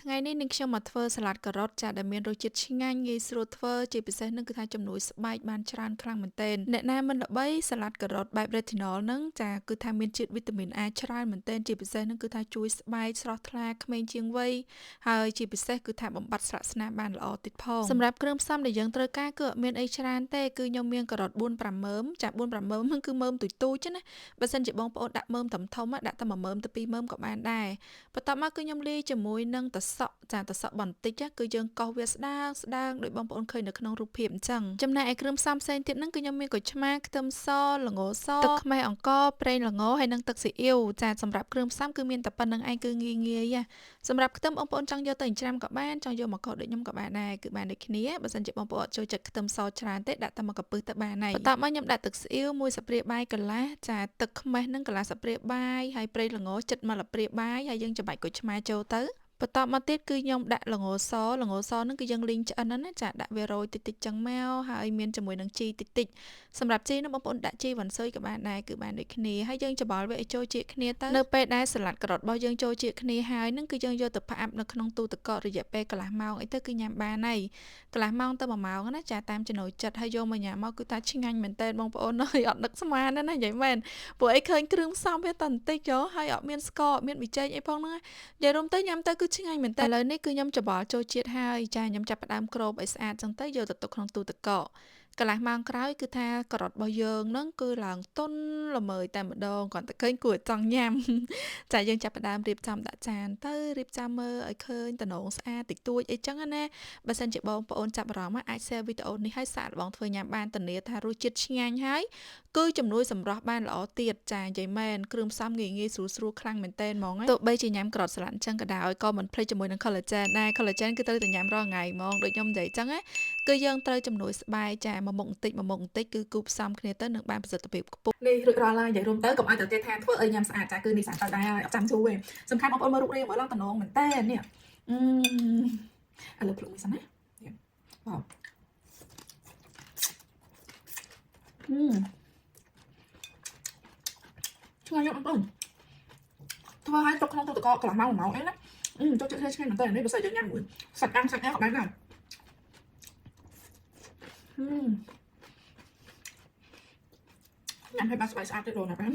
ថ្ងៃនេះនឹងខ្ញុំមកធ្វើសាឡាត់ការ៉ុតចាដែលមានរសជាតិឆ្ងាញ់ងាយស្រួលធ្វើជាពិសេសនឹងគឺថាជំនួយស្បែកបានច្រើនខ្លាំងមែនទែនអ្នកណាមិនល្បីសាឡាត់ការ៉ុតបែប retinol ហ្នឹងចាគឺថាមានជាតិវីតាមីន A ច្រើនមែនទែនជាពិសេសនឹងគឺថាជួយស្បែកស្រស់ថ្លាក្មេងជាងវ័យហើយជាពិសេសគឺថាបំបត្តិស្លាកស្នាមបានល្អទៀតផងសម្រាប់គ្រឿងផ្សំដែលយើងត្រូវការគឺអត់មានអីច្រើនទេគឺខ្ញុំមានការ៉ុត4-5មើមចា4-5មើមហ្នឹងគឺមើមទូចៗណាបើសិនជាបងប្អូនដាក់មើមធំៗដាក់តែ1មើមទៅ2មើមក៏បានដែរបន្ទាប់មកគឺខ្ញុំលាយជាមួយនឹងទឹកសក់ចាទឹកសក់បន្តិចគឺយើងកោសវាស្ដើងដោយបងប្អូនឃើញនៅក្នុងរូបភាពអញ្ចឹងចំណែកឯគ្រឿងផ្សំផ្សេងទៀតហ្នឹងគឺខ្ញុំមានក្រូចឆ្មាខ្ទឹមសល្ងសទឹកខ្មេះអង្ករប្រេងល្ងហើយនិងទឹកស៊ីអ៊ីវចាសម្រាប់គ្រឿងផ្សំគឺមានតែប៉ុណ្្នឹងឯងគឺងាយសម្រាប់ខ្ទឹមបងប្អូនចង់យកទៅចិញ្ច្រាំក៏បានចង់យកមកកោសដូចខ្ញុំក៏បានដែរគឺបានដូចគ្នាបើសិនជាបងប្អូនអត់ចូលចិត្តខ្ទឹមសច្រើនទេដាក់តែមកកំពឹសទៅបានហើយបន្ទាប់មកខ្ញុំដាក់ទឹកស៊ីអ៊ីវមួយស្លាបព្រាបាយកន្លះចាទឹកខ្មេះហ្នឹងកន្លះស្លាបព្រាបាយហើយប្រេងល្ងជិត1ស្លាបព្រាបាយហើយយើងច្របាច់ក្រូចឆ្មាចូលទៅបន្ទាប់មកទៀតគឺខ្ញុំដាក់ល្ងសហ្នឹងគឺយើងលីងឆ្អិនណាចាដាក់វារោយតិចចឹងមកហើយមានជាមួយនឹងជីតិចសម្រាប់ជីនោះបងប្អូនដាក់ជីវ៉ាន់ស៊ុយក៏បានដែរគឺបានដូចគ្នាហើយយើងច្បល់វាឲ្យចូលជាតិគ្នាទៅនៅពេលដែលសាឡាត់ការ៉ុតរបស់យើងចូលជាតិគ្នាហើយហ្នឹងគឺយើងយកទៅផ្អាប់នៅក្នុងទូទឹកកករយៈពេលកន្លះម៉ោងអីទៅគឺញ៉ាំបានហើយកន្លះម៉ោងទៅ1ម៉ោងណាចាតាមចំណូលចិត្តហើយយកមកញ៉ាំមកគឺថាឆ្ងាញ់មែនតើបងប្អូនអើយអត់នឹកស្មានណានិយាយមែនព្រោះអីឃើញគ្រឿងផ្សំវាតែបន្តិចហើយអត់មានស្ករអត់មានប៊ីចេងអីផងហ្នឹងនិយាយរួមទៅញ៉ាំទៅគឺឆ្ងាញ់មែនតើឥឡូវនេះគឺខ្ញុំច្បល់ចូលជាតិហើយចាខ្ញុំចាប់ផ្ដើមគ្របឲ្យស្អាតចឹងទៅយកទៅទុកក្នុងទូទឹកកកកន្លះម៉ោងក្រោយគឺថាការ៉ុតរបស់យើងហ្នឹងគឺឡើងទន់ល្មើយតែម្ដងគ្រាន់តែឃើញគួរចង់ញ៉ាំចាយើងចាប់ផ្ដើមរៀបចំដាក់ចានទៅរៀបចំមើលឲ្យឃើញតំណងស្អាតតិចតួចអីចឹងណាបើសិនជាបងប្អូនចាប់អារម្មណ៍អាច share វីដេអូនេះឲ្យសាកល្បងធ្វើញ៉ាំបានធានាថារសជាតិឆ្ងាញ់ហើយគឺជំនួយសម្រស់បានល្អទៀតចានិយាយមែនគ្រឿងផ្សំងាយស្រួលខ្លាំងមែនតើហ្មងទោះបីជាញ៉ាំការ៉ុតសាឡាត់អញ្ចឹងក៏ដោយក៏មិនភ្លេចជាមួយនឹង collagen ដែរ collagen គឺត្រូវតែញ៉ាំរាល់ថ្ងៃហ្មងដូចខ្ញុំនិយាយអញ្ចឹងណាគឺយើងត្រូវជំនួយស្បែកចាមួយមុខបន្តិចគឺគូផ្សំគ្នាទៅនឹងបានប្រសិទ្ធភាពខ្ពស់នេះរួចរាល់ហើយនិយាយរួមទៅកុំឲ្យទៅទៀតថាធ្វើអីញ៉ាំស្អាតចាគឺនេះស្អាតទៅដែរហើយអត់ចាំជូរទេសំខាន់បងប្អូនមើលរូបរាងមើលឡើងតំណងមែនតើនេះឥឡូវភ្លុកមួយសិនណាវ៉ាវឆ្ងាញ់បងប្អូនធ្វើឲ្យទុកក្នុងទូទឹកកកកន្លះម៉ោងអីណាចូលចិត្តឆ្ងាញ់មែនតើនេះបើសិនយើងញ៉ាំមួយសាច់អាំងក៏បានដែរញ៉ាំឲ្យបានស្អាតទៅដល់ណាបាន